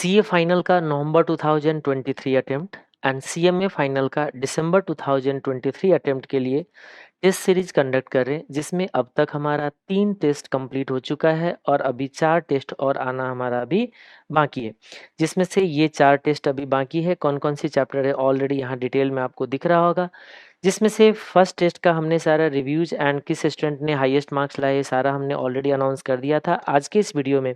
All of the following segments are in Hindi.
सीए फाइनल का नवंबर 2023 अटेम्प्ट एंड सीएमए फाइनल का दिसंबर 2023 अटेम्प्ट के लिए टेस्ट सीरीज कंडक्ट कर रहे हैं, जिसमें अब तक हमारा 3 टेस्ट कंप्लीट हो चुका है और अभी 4 टेस्ट और आना हमारा अभी बाकी है। जिसमें से ये 4 टेस्ट अभी बाकी है। कौन कौन सी चैप्टर है ऑलरेडी यहाँ डिटेल में आपको दिख रहा होगा। जिसमें से फर्स्ट टेस्ट का हमने सारा रिव्यूज एंड किस स्टूडेंट ने हाईएस्ट मार्क्स लाए सारा हमने ऑलरेडी अनाउंस कर दिया था। आज के इस वीडियो में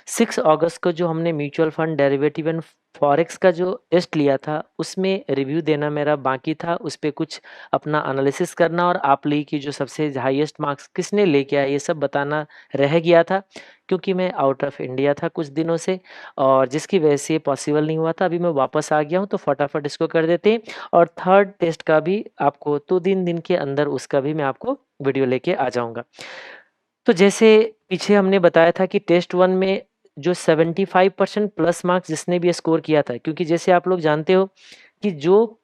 6 अगस्त को जो हमने mutual fund derivative and forex का जो टेस्ट लिया था उसमें रिव्यू देना मेरा बाकी था। उस पर कुछ अपना एनालिसिस करना और आप ली की जो सबसे हाईएस्ट मार्क्स किसने लेके आया ये सब बताना रह गया था, क्योंकि मैं आउट ऑफ इंडिया था कुछ दिनों से और जिसकी वजह से पॉसिबल नहीं हुआ था। अभी मैं वापस आ गया हूँ तो फटाफट इसको कर देते हैं। और थर्ड टेस्ट का भी आपको 2-3 दिन के अंदर उसका भी मैं आपको वीडियो लेके आ जाऊंगा। तो जैसे पीछे हमने बताया था कि टेस्ट 1 में जो 75% प्लस मार्क्स जिसने भी स्कोर किया था, क्योंकि जैसे आप लोग जानते हो कि जो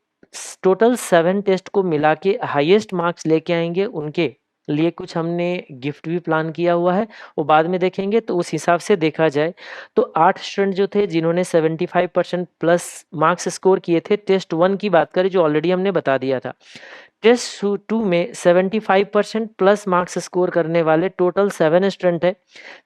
टोटल 7 टेस्ट को मिला के हाईएस्ट मार्क्स लेके आएंगे उनके लिए कुछ हमने गिफ्ट भी प्लान किया हुआ है, वो बाद में देखेंगे। तो उस हिसाब से देखा जाए तो 8 स्टूडेंट जो थे जिन्होंने 75% प्लस मार्क्स स्कोर किए थे, टेस्ट 1 की बात करें जो ऑलरेडी हमने बता दिया था। टेस्ट 2 में 75% प्लस मार्क्स स्कोर करने वाले टोटल 7 स्टूडेंट है,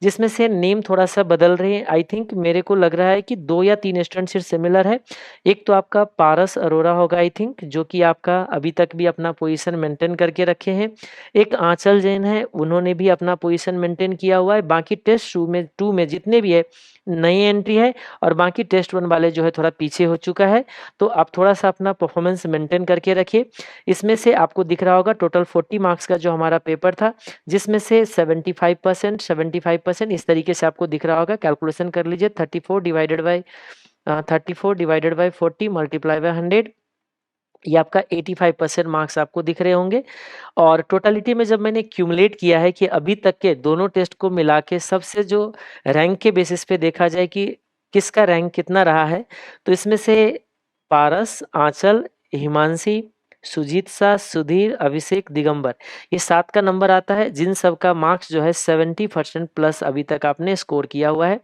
जिसमें से नेम थोड़ा सा बदल रहे हैं। आई थिंक मेरे को लग रहा है कि 2 या 3 स्टूडेंट सिर्फ सिमिलर है। एक तो आपका पारस अरोरा होगा आई थिंक, जो कि आपका अभी तक भी अपना पोजीशन मेंटेन करके रखे हैं। एक आंचल जैन है, उन्होंने भी अपना पोजीशन मेंटेन किया हुआ है। बाकी टेस्ट 2 में जितने भी है नई एंट्री है और बाकी टेस्ट 1 वाले जो है थोड़ा पीछे हो चुका है। तो आप थोड़ा सा अपना परफॉर्मेंस मेंटेन करके रखिए। इसमें से आपको दिख रहा होगा टोटल 40 मार्क्स का जो हमारा पेपर था, जिसमें से 75% इस तरीके से आपको दिख रहा होगा। कैलकुलेशन कर लीजिए, 34 डिवाइडेड बाई 40 मल्टीप्लाई बाय 100, ये आपका 85% मार्क्स आपको दिख रहे होंगे। और टोटलिटी में जब मैंने क्यूमुलेट किया है कि अभी तक के दोनों टेस्ट को मिला के सबसे जो रैंक के बेसिस पे देखा जाए कि किसका रैंक कितना रहा है, तो इसमें से पारस, आंचल, हिमांशी, सुजीत सा, सुधीर, अभिषेक, दिगंबर, ये 7 का नंबर आता है, जिन सब का मार्क्स जो है 70% प्लस अभी तक आपने स्कोर किया हुआ है।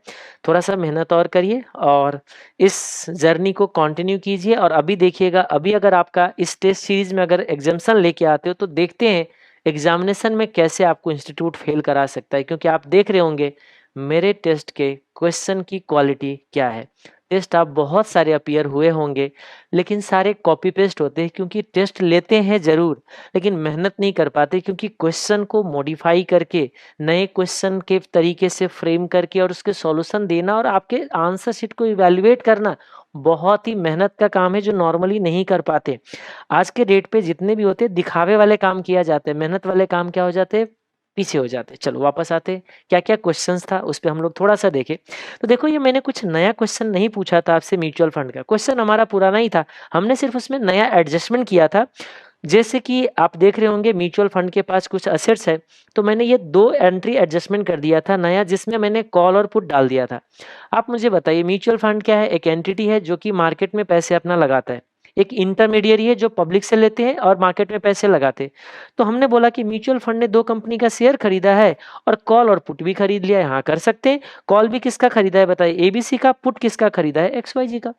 थोड़ा सा मेहनत और करिए और इस जर्नी को कंटिन्यू कीजिए। और अभी देखिएगा, अभी अगर आपका इस टेस्ट सीरीज में अगर एग्जाम्शन लेके आते हो तो देखते हैं एग्जामिनेशन में कैसे आपको इंस्टीट्यूट फेल करा सकता है, क्योंकि आप देख रहे होंगे मेरे टेस्ट के क्वेश्चन की क्वालिटी क्या है। टेस्ट आप बहुत सारे अपीयर हुए होंगे लेकिन सारे कॉपी पेस्ट होते हैं, क्योंकि टेस्ट लेते हैं जरूर लेकिन मेहनत नहीं कर पाते, क्योंकि क्वेश्चन को मॉडिफाई करके नए क्वेश्चन के तरीके से फ्रेम करके और उसके सॉल्यूशन देना और आपके आंसर शीट को इवैल्यूएट करना बहुत ही मेहनत का काम है, जो नॉर्मली नहीं कर पाते। आज के डेट पे जितने भी होते दिखावे वाले काम किया जाते हैं, मेहनत वाले काम क्या हो जाते हैं, पीछे हो जाते। चलो वापस आते, क्या क्या क्वेश्चंस था उस पे हम लोग थोड़ा सा देखें। तो देखो, ये मैंने कुछ नया क्वेश्चन नहीं पूछा था आपसे, म्यूचुअल फंड का क्वेश्चन हमारा पुराना ही था, हमने सिर्फ उसमें नया एडजस्टमेंट किया था। जैसे कि आप देख रहे होंगे म्यूचुअल फंड के पास कुछ असेट्स है, तो मैंने ये 2 एंट्री एडजस्टमेंट कर दिया था नया, जिसमें मैंने कॉल और पुट डाल दिया था। आप मुझे बताइए, म्यूचुअल फंड क्या है? एक एंटिटी है जो कि मार्केट में पैसे अपना लगाता है। एक इंटरमीडियरी है जो पब्लिक से लेते हैं और मार्केट में पैसे लगाते हैं। तो हमने बोला कि म्यूचुअल फंड ने 2 कंपनी का शेयर खरीदा है और कॉल और पुट भी खरीद लिया है। हाँ, कर सकते हैं। कॉल भी किसका खरीदा है बताइए, एबीसी का। पुट किसका खरीदा है, एक्सवाईजी का।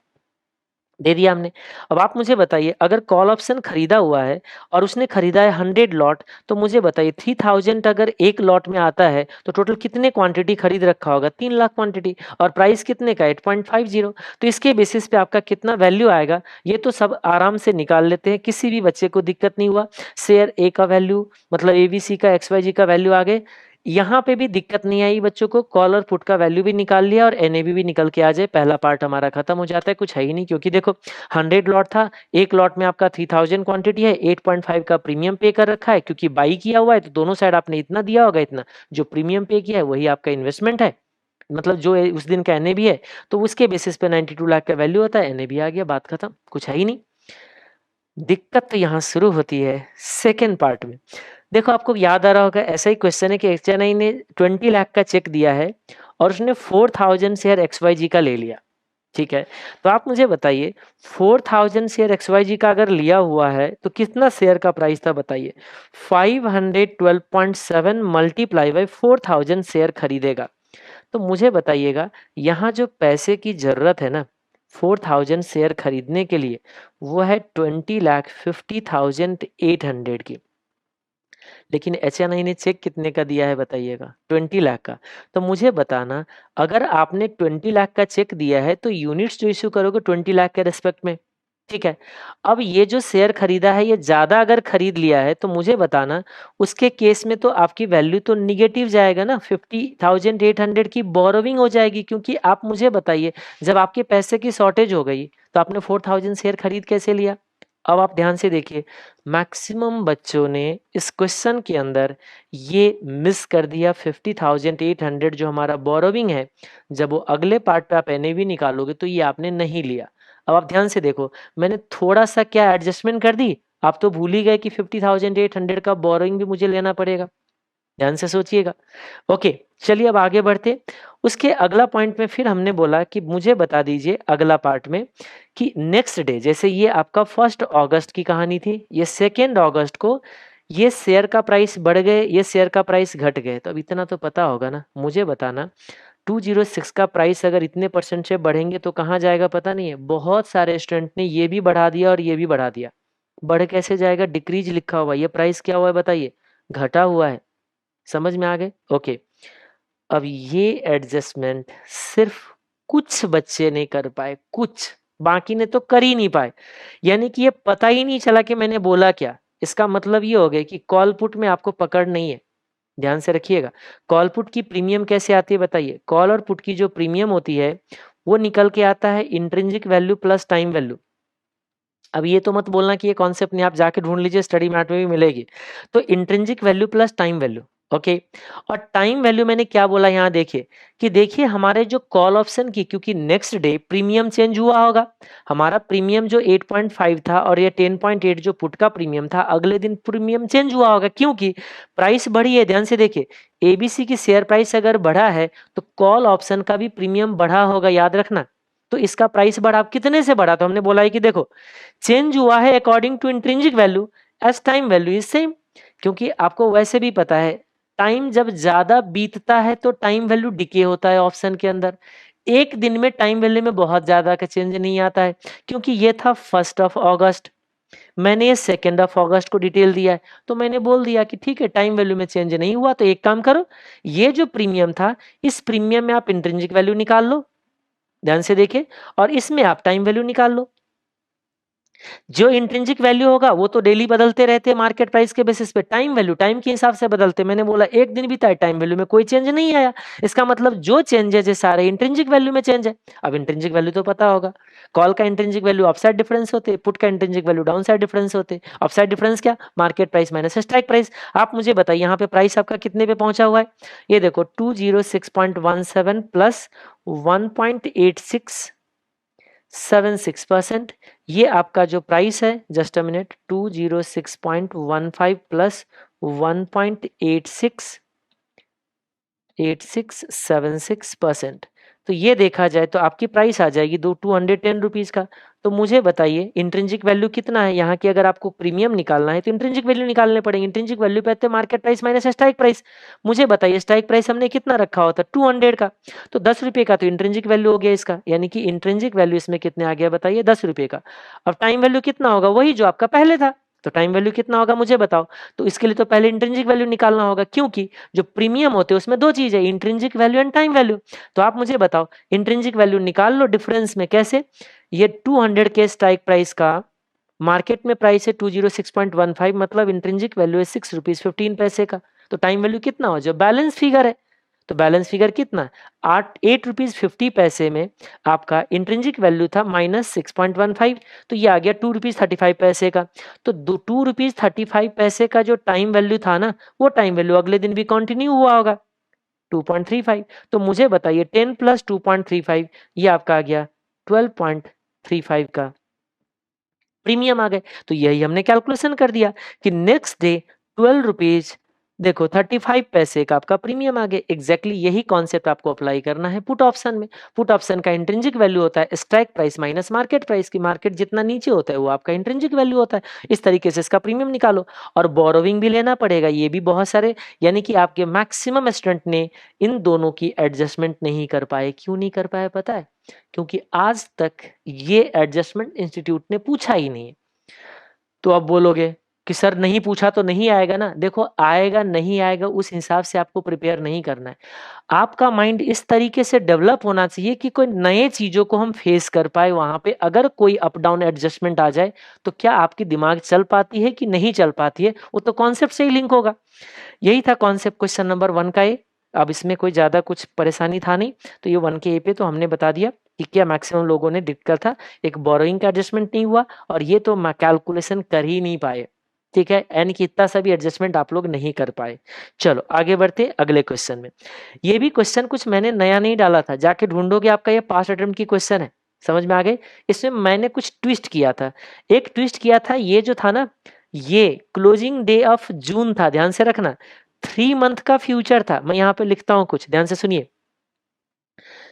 दे दिया हमने। अब आप मुझे बताइए, अगर कॉल ऑप्शन खरीदा हुआ है और उसने खरीदा है 100 लॉट, तो मुझे बताइए 3000 अगर एक लॉट में आता है तो टोटल कितने क्वांटिटी खरीद रखा होगा, 3 लाख क्वांटिटी, और प्राइस कितने का 8.50। तो इसके बेसिस पे आपका कितना वैल्यू आएगा, ये तो सब आराम से निकाल लेते हैं, किसी भी बच्चे को दिक्कत नहीं हुआ। शेयर ए का वैल्यू मतलब एबीसी का, एक्सवाईजी का वैल्यू आ गए। यहाँ पे भी दिक्कत नहीं आई बच्चों को, कॉल और पुट का वैल्यू भी निकाल लिया और एनएबी भी निकल के आ जाए, पहला पार्ट हमारा खत्म हो जाता है। कुछ है ही नहीं, क्योंकि देखो 100 लॉट था, एक लॉट में आपका 3000 क्वांटिटी है, 8.5 का प्रीमियम पे कर रखा है, क्योंकि बाई किया हुआ है तो दोनों साइड आपने इतना दिया होगा, इतना जो प्रीमियम पे किया है वही आपका इन्वेस्टमेंट है, मतलब जो उस दिन का एनएबी है, तो उसके बेसिस पे 92 लाख का वैल्यू होता है, एनएबी आ गया, बात खत्म, कुछ है ही नहीं। दिक्कत तो यहाँ शुरू होती है सेकेंड पार्ट में। देखो, आपको याद आ रहा होगा, ऐसा ही क्वेश्चन है कि एचएनआई ने 20 लाख का चेक दिया है और उसने 4000 शेयर एक्सवाईजी का ले लिया, ठीक है। तो आप मुझे बताइए 4000 शेयर एक्सवाईजी का अगर लिया हुआ है तो कितना शेयर का प्राइस था बताइए, 512.7 मल्टीप्लाई बाई 4000 शेयर खरीदेगा तो मुझे बताइएगा यहाँ जो पैसे की ज़रूरत है ना 4000 शेयर खरीदने के लिए, वो है 20,50,800 की। लेकिन एचएनआई ने चेक कितने का दिया है बताइएगा? 20 लाख का। तो मुझे बताना, अगर आपने 20 लाख का चेक दिया है तो यूनिट्स जो इश्यू करोगे 20 लाख के रिस्पेक्ट में, ठीक है। अब ये जो शेयर खरीदा है ये ज्यादा अगर खरीद लिया है तो मुझे बताना, उसके केस में तो आपकी वैल्यू तो निगेटिव जाएगा ना, 50,800 की बोरोविंग हो जाएगी। क्योंकि आप मुझे बताइए, जब आपके पैसे की शॉर्टेज हो गई तो आपने 4000 शेयर खरीद कैसे लिया? अब आप ध्यान से देखिए, मैक्सिमम बच्चों ने इस क्वेश्चन के अंदर ये मिस कर दिया। 50,800 जो हमारा बोरोविंग है, जब वो अगले पार्ट पे आप एनएवी निकालोगे तो ये आपने नहीं लिया। अब आप ध्यान से देखो, मैंने थोड़ा सा क्या एडजस्टमेंट कर दी, आप तो भूल ही गए कि 50,800 का बोरोइंग भी मुझे लेना पड़ेगा। ध्यान से सोचिएगा। ओके, चलिए अब आगे बढ़ते। उसके अगला पॉइंट में फिर हमने बोला कि मुझे बता दीजिए अगला पार्ट में कि नेक्स्ट डे, जैसे ये आपका 1 अगस्त की कहानी थी, ये 2 अगस्त को ये शेयर का प्राइस बढ़ गए, ये शेयर का प्राइस घट गए। तो अब इतना तो पता होगा ना, मुझे बताना 206 का प्राइस अगर इतने परसेंट से बढ़ेंगे तो कहाँ जाएगा पता नहीं है। बहुत सारे स्टूडेंट ने ये भी बढ़ा दिया और ये भी बढ़ा दिया। बढ़ कैसे जाएगा? डिक्रीज लिखा हुआ, ये प्राइस क्या हुआ है बताइए? घटा हुआ है। समझ में आ गए? ओके, अब ये एडजस्टमेंट सिर्फ कुछ बच्चे नहीं कर पाए, कुछ, बाकी ने तो कर ही नहीं पाए। यानी कि ये पता ही नहीं चला कि मैंने बोला क्या। इसका मतलब ये हो गया कि कॉल पुट में आपको पकड़ नहीं है। ध्यान से रखिएगा, कॉल पुट की प्रीमियम कैसे आती है बताइए? कॉल और पुट की जो प्रीमियम होती है वो निकल के आता है intrinsic value plus time value. अब ये तो मत बोलना कि ये कॉन्सेप्ट नहीं, आप जाके ढूंढ लीजिए, स्टडी मैट में भी मिलेगी। तो intrinsic value plus time value, okay. और टाइम वैल्यू मैंने क्या बोला यहाँ देखिए, कि देखिए हमारे जो कॉल ऑप्शन की, क्योंकि नेक्स्ट डे प्रीमियम चेंज हुआ होगा। हमारा प्रीमियम जो 8.5 था और ये 10.8 जो पुट का प्रीमियम था, अगले दिन प्रीमियम चेंज हुआ होगा क्योंकि प्राइस बढ़ी है। ध्यान से देखिए, एबीसी की शेयर प्राइस अगर बढ़ा है तो कॉल ऑप्शन का भी प्रीमियम बढ़ा होगा, याद रखना। तो इसका प्राइस बढ़ा, कितने से बढ़ा? तो हमने बोला है कि देखो, चेंज हुआ है according to intrinsic value as time value is same. क्योंकि आपको वैसे भी पता है, टाइम जब ज्यादा बीतता है तो टाइम वैल्यू डिके होता है ऑप्शन के अंदर। एक दिन में टाइम वैल्यू में बहुत ज्यादा का चेंज नहीं आता है। क्योंकि ये था 1 अगस्त, मैंने ये 2 अगस्त को डिटेल दिया है, तो मैंने बोल दिया कि ठीक है टाइम वैल्यू में चेंज नहीं हुआ। तो एक काम करो, ये जो प्रीमियम था, इस प्रीमियम में आप इंट्रिंसिक वैल्यू निकाल लो। ध्यान से देखिए, और इसमें आप टाइम वैल्यू निकाल लो। जो इंट्रिंसिक वैल्यू होगा वो तो डेली बदलते रहते हैं मार्केट प्राइस के बेसिस पे, टाइम वैल्यू टाइम के हिसाब से बदलते। मैंने बोला एक दिन बीता है, टाइम वैल्यू में कोई चेंज नहीं आया, इसका मतलब जो चेंजेस है सारे इंट्रिंसिक वैल्यू में चेंज है। अब इंट्रिंसिक वैल्यू तो पता होगा, कॉल का इंट्रिंसिक वैल्यू अपसाइड डिफरेंस होते, पुट का intrinsic value down side difference होते। अपसाइड डिफरेंस क्या? Market price minus strike price. आप मुझे बताइए यहाँ पे प्राइस आपका कितने पे पहुंचा हुआ है? ये देखो 206.17 प्लस 1.8676%, ये आपका जो प्राइस है, जस्ट अ मिनट, 206.15 प्लस 1.8676%। तो ये देखा जाए तो आपकी प्राइस आ जाएगी 210 रुपीज का। तो मुझे बताइए इंट्रिंसिक वैल्यू कितना है यहाँ की? अगर आपको प्रीमियम निकालना है तो इंट्रिंसिक वैल्यू निकालने पड़ेंगे। इंट्रिंसिक वैल्यू पे आते हैं market price minus strike price. मुझे बताइए स्ट्राइक प्राइस हमने कितना रखा होता? 200 का। तो 10 रुपए का तो इंट्रिंसिक वैल्यू हो गया इसका, यानी कि इंट्रिंसिक वैल्यू इसमें कितने आ गया बताइए? 10 रुपए का। अब टाइम वैल्यू कितना होगा? वही जो आपका पहले था। तो टाइम वैल्यू कितना होगा मुझे बताओ? तो इसके लिए तो पहले इंट्रिंसिक वैल्यू निकालना होगा, क्योंकि जो प्रीमियम होते हैं उसमें दो चीज है, intrinsic value and time value. तो आप मुझे बताओ इंट्रिंसिक वैल्यू निकाल लो डिफरेंस में। कैसे? ये 200 के स्ट्राइक प्राइस का मार्केट में प्राइस है 206.15, मतलब इंट्रिंसिक वैल्यू है 6 रुपीज 15 पैसे का। तो टाइम वैल्यू कितना हो? जो बैलेंस फिगर है, तो बैलेंस फिगर कितना? 8 रुपीज 50 पैसे में आपका इंट्रिंसिक वैल्यू था -6.15, तो ये आ गया 2 रुपीज 35 पैसे का। तो 2 रुपीज 35 पैसे का जो टाइम वैल्यू था ना, वो टाइम वैल्यू अगले दिन भी कंटिन्यू हुआ होगा, 2.35। तो मुझे बताइए 10 प्लस 2.35, ये आपका आ गया 12.35 का प्रीमियम आ गए। तो यही हमने कैलकुलेशन कर दिया कि नेक्स्ट डे 12 रुपीज देखो 35 पैसे का आपका प्रीमियम आ गया। एग्जैक्टली यही कॉन्सेप्ट आपको अप्लाई करना है पुट ऑप्शन में। पुट ऑप्शन का इंट्रिंसिक वैल्यू होता है strike price minus market price की। मार्केट जितना नीचे होता है वो आपका इंट्रिंसिक वैल्यू होता है। इस तरीके से इसका प्रीमियम निकालो। और बोरोविंग भी लेना पड़ेगा, ये भी बहुत सारे, यानी कि आपके मैक्सिमम स्टूडेंट ने इन दोनों की एडजस्टमेंट नहीं कर पाए। क्यों नहीं कर पाए पता है? क्योंकि आज तक ये एडजस्टमेंट इंस्टीट्यूट ने पूछा ही नहीं है। तो आप बोलोगे कि सर नहीं पूछा तो नहीं आएगा ना। देखो आएगा नहीं आएगा उस हिसाब से आपको प्रिपेयर नहीं करना है। आपका माइंड इस तरीके से डेवलप होना चाहिए कि कोई नए चीजों को हम फेस कर पाए। वहां पे अगर कोई अप डाउन एडजस्टमेंट आ जाए तो क्या आपकी दिमाग चल पाती है कि नहीं चल पाती है, वो तो कॉन्सेप्ट से ही लिंक होगा। यही था कॉन्सेप्ट क्वेश्चन नंबर 1 का ए। अब इसमें कोई ज्यादा कुछ परेशानी था नहीं, तो ये 1 के ए पे तो हमने बता दिया कि क्या मैक्सिमम लोगों ने दिक्कत था, एक बोरोइंग का एडजस्टमेंट नहीं हुआ और ये तो कैलकुलेशन कर ही नहीं पाए। ठीक है, यानी कि इतना सा भी एडजस्टमेंट आप लोग नहीं कर पाए। चलो आगे बढ़ते अगले क्वेश्चन में। ये भी क्वेश्चन कुछ मैंने नया नहीं डाला था, जाके ढूंढोगे आपका ये पास्ट अटेम्प्ट की क्वेश्चन है। समझ में आ गए? इसमें मैंने कुछ ट्विस्ट किया था। एक ट्विस्ट किया था, ये जो था ना, ये क्लोजिंग डे ऑफ जून था, ध्यान से रखना। 3 मंथ का फ्यूचर था। मैं यहाँ पे लिखता हूं कुछ, ध्यान से सुनिए।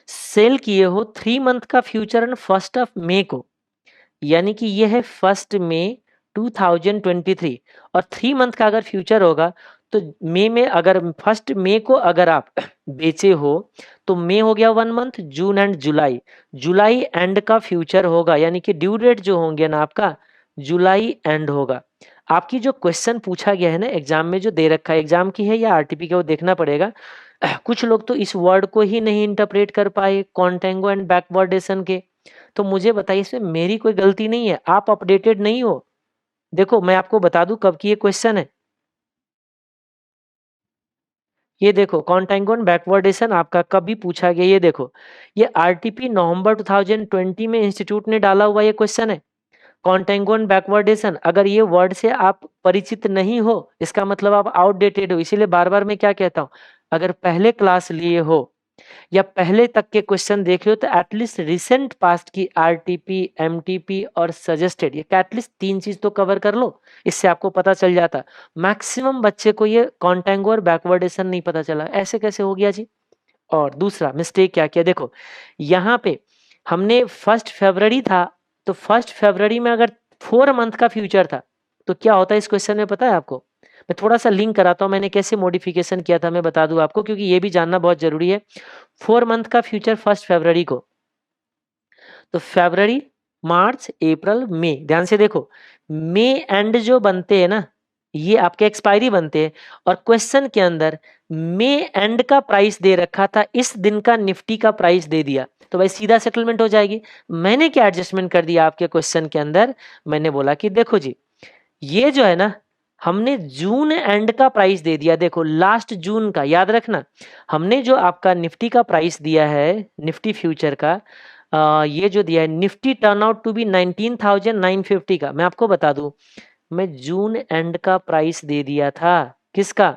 सेल किए हो 3 मंथ का फ्यूचर ऑन 1 मई को, यानी कि ये है 1 मई 2023। और 3 मंथ का अगर फ्यूचर होगा तो मई में, अगर 1 मई को अगर आप बेचे हो तो मई हो गया 1 month, June and July, July and का फ्यूचर होगा। यानी कि ड्यू डेट जो होंगे ना आपका, जुलाई एंड होगा। आपकी जो क्वेश्चन पूछा गया है ना एग्जाम में, जो दे रखा है, एग्जाम की है या आरटीपी का, वो देखना पड़ेगा। कुछ लोग तो इस वर्ड को ही नहीं इंटरप्रेट कर पाए, कॉन्टेंगो एंड बैकवर्डेशन के। तो मुझे बताइए इसमें मेरी कोई गलती नहीं है, आप अपडेटेड नहीं हो। देखो मैं आपको बता दूं कब की ये क्वेश्चन है। ये देखो कॉन्टेंगो एंड बैकवर्डेशन आपका कभी पूछा गया, ये देखो, ये आरटीपी नवंबर 2020 में इंस्टीट्यूट ने डाला हुआ ये क्वेश्चन है। कॉन्टेंगो एंड बैकवर्डेशन, अगर ये वर्ड से आप परिचित नहीं हो इसका मतलब आप आउटडेटेड हो। इसीलिए बार बार मैं क्या कहता हूं, अगर पहले क्लास लिए हो या पहले तक के क्वेश्चन देख रहे हो तो एटलीस्ट रिसेंट पास्ट की आरटीपी, एमटीपी और सजेस्टेड, ये एटलीस्ट 3 चीज तो कवर कर लो। इससे आपको पता चल जाता। मैक्सिमम बच्चे को ये कॉन्टेंगो और बैकवर्डेशन नहीं पता चला, ऐसे कैसे हो गया जी। और दूसरा मिस्टेक क्या किया, देखो यहाँ पे हमने 1 फरवरी था, तो 1 फरवरी में अगर 4 मंथ का फ्यूचर था तो क्या होता है इस क्वेश्चन में पता है आपको? मैं थोड़ा सा लिंक कराता हूं मैंने कैसे मॉडिफिकेशन किया था, मैं बता दूं आपको क्योंकि ये भी जानना बहुत जरूरी है। 4 मंथ का फ्यूचर 1 फरवरी को, तो फरवरी, मार्च, अप्रैल, मई, ध्यान से देखो, मई एंड जो बनते हैं ना ये आपके एक्सपायरी बनते हैं। और क्वेश्चन के अंदर मई एंड का प्राइस दे रखा था, इस दिन का निफ्टी का प्राइस दे दिया, तो भाई सीधा सेटलमेंट हो जाएगी। मैंने क्या एडजस्टमेंट कर दिया आपके क्वेश्चन के अंदर, मैंने बोला कि देखो जी ये जो है ना, हमने जून एंड का प्राइस दे दिया। देखो लास्ट जून का, याद रखना, हमने जो आपका निफ्टी का प्राइस दिया है, निफ्टी फ्यूचर का, ये जो दिया है Nifty turn out to be 19,950 का, मैं आपको बता दूं, मैं जून एंड का प्राइस दे दिया था। किसका?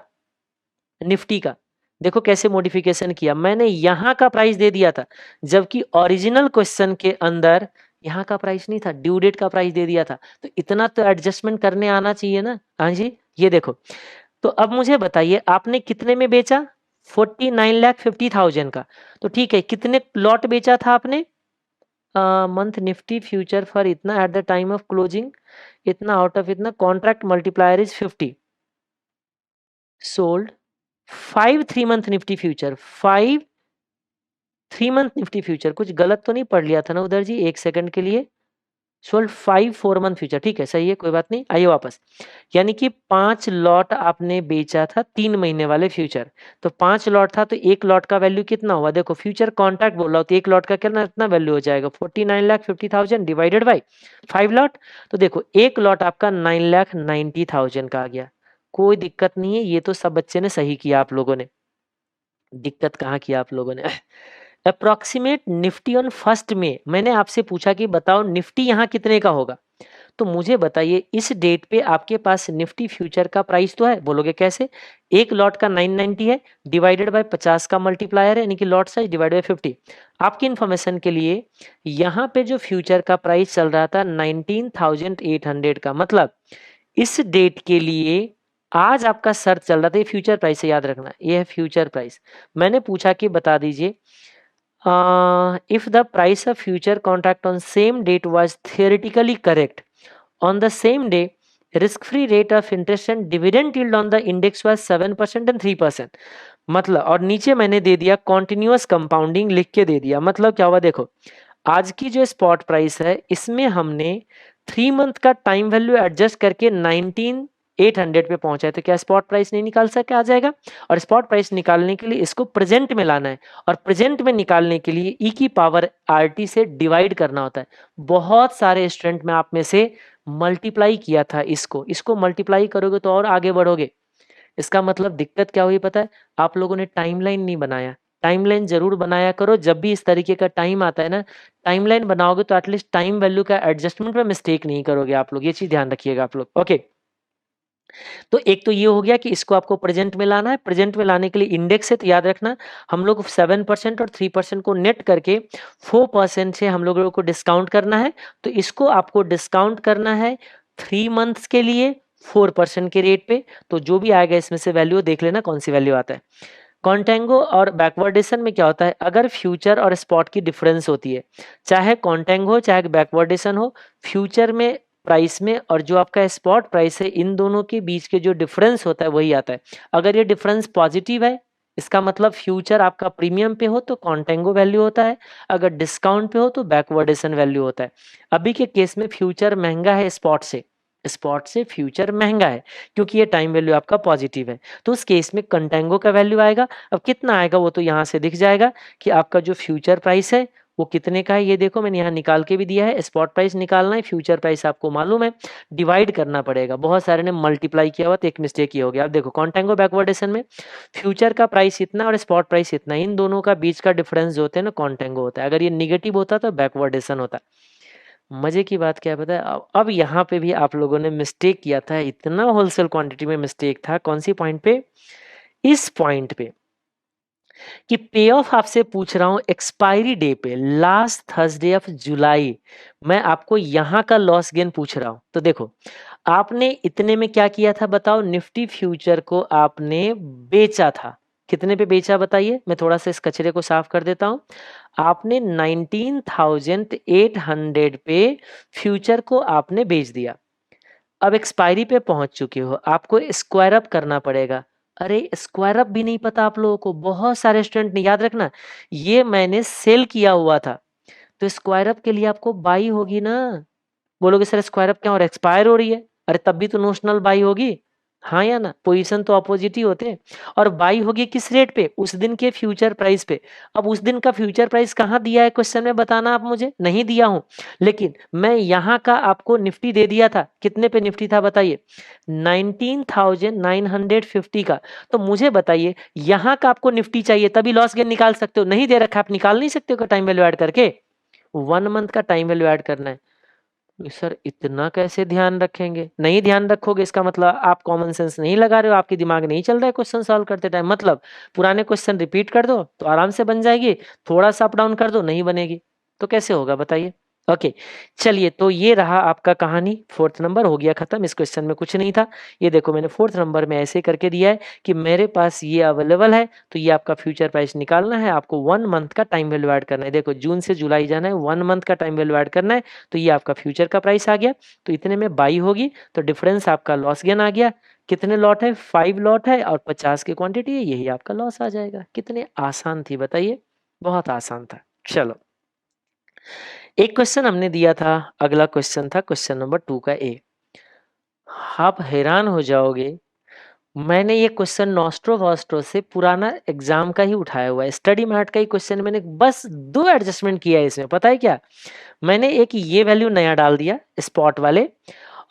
निफ्टी का। देखो कैसे मॉडिफिकेशन किया, मैंने यहां का प्राइस दे दिया था, जबकि ओरिजिनल क्वेश्चन के अंदर यहाँ का प्राइस नहीं था, ड्यू डेट का प्राइस दे दिया था। तो इतना तो एडजस्टमेंट करने आना चाहिए ना। हाँ जी, ये देखो। तो अब मुझे बताइए आपने कितने में बेचा? 49,50,000 का। तो ठीक है, कितने लॉट बेचा था आपने? मंथ निफ्टी फ्यूचर फॉर इतना at the time of closing, इतना आउट ऑफ इतना, contract multiplier is 50, sold 5 3 month Nifty future, 5 3 month Nifty future, कुछ गलत तो नहीं पढ़ लिया था ना उधर जी, एक सेकंड के लिए। सोल्ड 5 4 मंथ फ्यूचर, ठीक है सही है, कोई बात नहीं, आइए वापस। यानी कि 5 लॉट आपने बेचा था 3 महीने वाले फ्यूचर। तो 5 लॉट था तो एक लॉट का वैल्यू कितना हुआ? देखो फ्यूचर कॉन्ट्रैक्ट बोल रहा हूं तो एक लॉट का कितना वैल्यू हो जाएगा? 49,50,000 डिवाइडेड बाई 5 लॉट। तो देखो एक लॉट आपका 9,90,000 का आ गया। कोई दिक्कत नहीं है, ये तो सब बच्चे ने सही किया, आप लोगों ने दिक्कत कहाँ किया आप लोगों ने। अप्रोक्सीमेट निफ्टी ऑन 1 मई, मैंने आपसे पूछा कि बताओ निफ्टी यहाँ कितने का होगा। तो मुझे बताइए इस डेट पे आपके पास निफ्टी फ्यूचर का प्राइस तो है, बोलोगे कैसे? एक लॉट का 990 है, डिवाइडेड बाय 50 का मल्टीप्लायर है, यानी कि लॉट साइज डिवाइडेड बाय 50। आपकी इन्फॉर्मेशन के लिए यहाँ पे जो फ्यूचर का प्राइस चल रहा था 19,800 का, मतलब इस डेट के लिए आज आपका शर्त चल रहा था, ये फ्यूचर प्राइस है, याद रखना, ये है फ्यूचर प्राइस। मैंने पूछा कि बता दीजिए if the price of future contract on same date was theoretically correct, on the same day risk free rate of interest and dividend yield on the index was 7% and 3%। मतलब, और नीचे मैंने दे दिया कॉन्टिन्यूअस कंपाउंडिंग लिख के दे दिया। मतलब क्या हुआ, देखो आज की जो स्पॉट प्राइस है इसमें हमने 3 मंथ का टाइम वैल्यू एडजस्ट करके 19,800 पे पहुंचा है, तो क्या स्पॉट प्राइस नहीं निकाल सके, आ जाएगा। और स्पॉट प्राइस निकालने के लिए इसको प्रेजेंट में लाना है, और प्रेजेंट में निकालने के लिए ई की पावर आरटी से डिवाइड करना होता है। बहुत सारे स्टूडेंट में आप में से मल्टीप्लाई किया था, इसको मल्टीप्लाई करोगे तो और आगे बढ़ोगे। इसका मतलब दिक्कत क्या हुई पता है, आप लोगों ने टाइमलाइन नहीं बनाया। टाइमलाइन जरूर बनाया करो, जब भी इस तरीके का टाइम आता है ना, टाइमलाइन बनाओगे तो एटलीस्ट टाइम वैल्यू का एडजस्टमेंट में मिस्टेक नहीं करोगे आप लोग, ये चीज ध्यान रखिएगा आप लोग। ओके, तो एक तो ये हो गया कि इसको आपको प्रेजेंट में लाना है। प्रेजेंट में लाने के लिए इंडेक्स है, तो याद रखना हम लोग 7% और 3% को नेट करके 4% से हम लोगों को डिस्काउंट करना है। तो इसको आपको डिस्काउंट करना है 3 मंथ्स के लिए 4% के रेट पे। तो जो भी आएगा इसमें से वैल्यू देख लेना कौन सी वैल्यू आता है। कॉन्टेंगो और बैकवर्डेशन में क्या होता है, अगर फ्यूचर और स्पॉट की डिफरेंस होती है, चाहे कॉन्टेंगो हो चाहे बैकवर्डेशन हो, फ्यूचर में प्राइस में और जो आपका स्पॉट प्राइस है इन दोनों के बीच के जो डिफरेंस होता है वही आता है। अगर ये डिफरेंस पॉजिटिव है, इसका मतलब फ्यूचर आपका प्रीमियम पे हो तो कॉन्टेंगो वैल्यू होता है, अगर डिस्काउंट पे हो तो बैकवर्डेशन वैल्यू होता है। अभी के केस में फ्यूचर महंगा है स्पॉट से फ्यूचर महंगा है, क्योंकि ये टाइम वैल्यू आपका पॉजिटिव है। तो उस केस में कंटेंगो का वैल्यू आएगा। अब कितना आएगा वो तो यहाँ से दिख जाएगा कि आपका जो फ्यूचर प्राइस है वो कितने का है, ये देखो मैंने यहाँ निकाल के भी दिया है। स्पॉट प्राइस निकालना है, फ्यूचर प्राइस आपको मालूम है, डिवाइड करना पड़ेगा। बहुत सारे ने मल्टीप्लाई किया हुआ तो एक मिस्टेक ये हो गया। अब देखो कॉन्टेंगो बैकवर्डेशन में फ्यूचर का प्राइस इतना और स्पॉट प्राइस इतना, इन दोनों का बीच का डिफरेंस जो होता है ना कॉन्टेंगो होता है। अगर ये निगेटिव होता तो बैकवर्डेशन होता। मजे की बात क्या पता है, अब यहाँ पे भी आप लोगों ने मिस्टेक किया था, इतना होलसेल क्वांटिटी में मिस्टेक था। कौन सी पॉइंट पे, इस पॉइंट पे कि पे ऑफ आपसे पूछ रहा हूं एक्सपायरी डे पे, लास्ट थर्सडे ऑफ जुलाई, मैं आपको यहां का लॉस गेन पूछ रहा हूं। तो देखो आपने इतने में क्या किया था बताओ, निफ्टी फ्यूचर को आपने बेचा था। कितने पे बेचा बताइए, मैं थोड़ा सा इस कचरे को साफ कर देता हूं। आपने 19,800 पे फ्यूचर को आपने बेच दिया। अब एक्सपायरी पे पहुंच चुके हो, आपको स्क्वायर अप करना पड़ेगा। अरे स्क्वायर अप भी नहीं पता आप लोगों को, बहुत सारे स्टूडेंट ने, याद रखना ये मैंने सेल किया हुआ था। तो स्क्वायर अप के लिए आपको बाई होगी ना। बोलोगे सर स्क्वायर अप क्या और एक्सपायर हो रही है, अरे तब भी तो नोशनल बाई होगी, हाँ या ना, पोजीशन तो अपोजिट ही होते हैं। और बाई होगी किस रेट पे, उस दिन के फ्यूचर प्राइस पे। अब उस दिन का फ्यूचर प्राइस कहाँ दिया है क्वेश्चन में, बताना आप मुझे, नहीं दिया हूं, लेकिन मैं यहाँ का आपको निफ्टी दे दिया था। कितने पे निफ्टी था बताइए, 19,950 का। तो मुझे बताइए यहाँ का आपको निफ्टी चाहिए तभी लॉस गेन निकाल सकते हो, नहीं दे रखा आप निकाल नहीं सकते हो टाइम वैल्यू ऐड करके। 1 मंथ का टाइम वैल्यू ऐड करना है। सर इतना कैसे ध्यान रखेंगे, नहीं ध्यान रखोगे इसका मतलब आप कॉमन सेंस नहीं लगा रहे हो, आपकी दिमाग नहीं चल रहा है क्वेश्चन सॉल्व करते टाइम। मतलब पुराने क्वेश्चन रिपीट कर दो तो आराम से बन जाएगी, थोड़ा सा अप डाउन कर दो नहीं बनेगी, तो कैसे होगा बताइए। ओके चलिए, तो ये रहा आपका कहानी, 4th नंबर हो गया खत्म, इस क्वेश्चन में कुछ नहीं था। ये देखो मैंने 4th नंबर में ऐसे करके दिया है कि मेरे पास ये अवेलेबल है, तो ये आपका फ्यूचर प्राइस निकालना है, आपको 1 मंथ का टाइम वैल्यू ऐड करना है। देखो जून से जुलाई जाना है, 1 मंथ का टाइम वैल्यू ऐड करना है, तो ये आपका फ्यूचर का प्राइस आ गया। तो इतने में बाई होगी तो डिफरेंस आपका लॉस गेन आ गया। कितने लॉट है, 5 लॉट है और 50 की क्वांटिटी है, यही आपका लॉस आ जाएगा। कितने आसान थी बताइए, बहुत आसान था। चलो एक क्वेश्चन हमने दिया था, अगला क्वेश्चन था क्वेश्चन नंबर 2 का ए। आप हैरान हो जाओगे, मैंने ये क्वेश्चन नॉस्ट्रो वॉस्ट्रो से पुराना एग्जाम का ही उठाया हुआ है, स्टडी मैट का ही क्वेश्चन। मैंने बस 2 एडजस्टमेंट किया है इसमें, पता है क्या, मैंने एक ये वैल्यू नया डाल दिया स्पॉट वाले,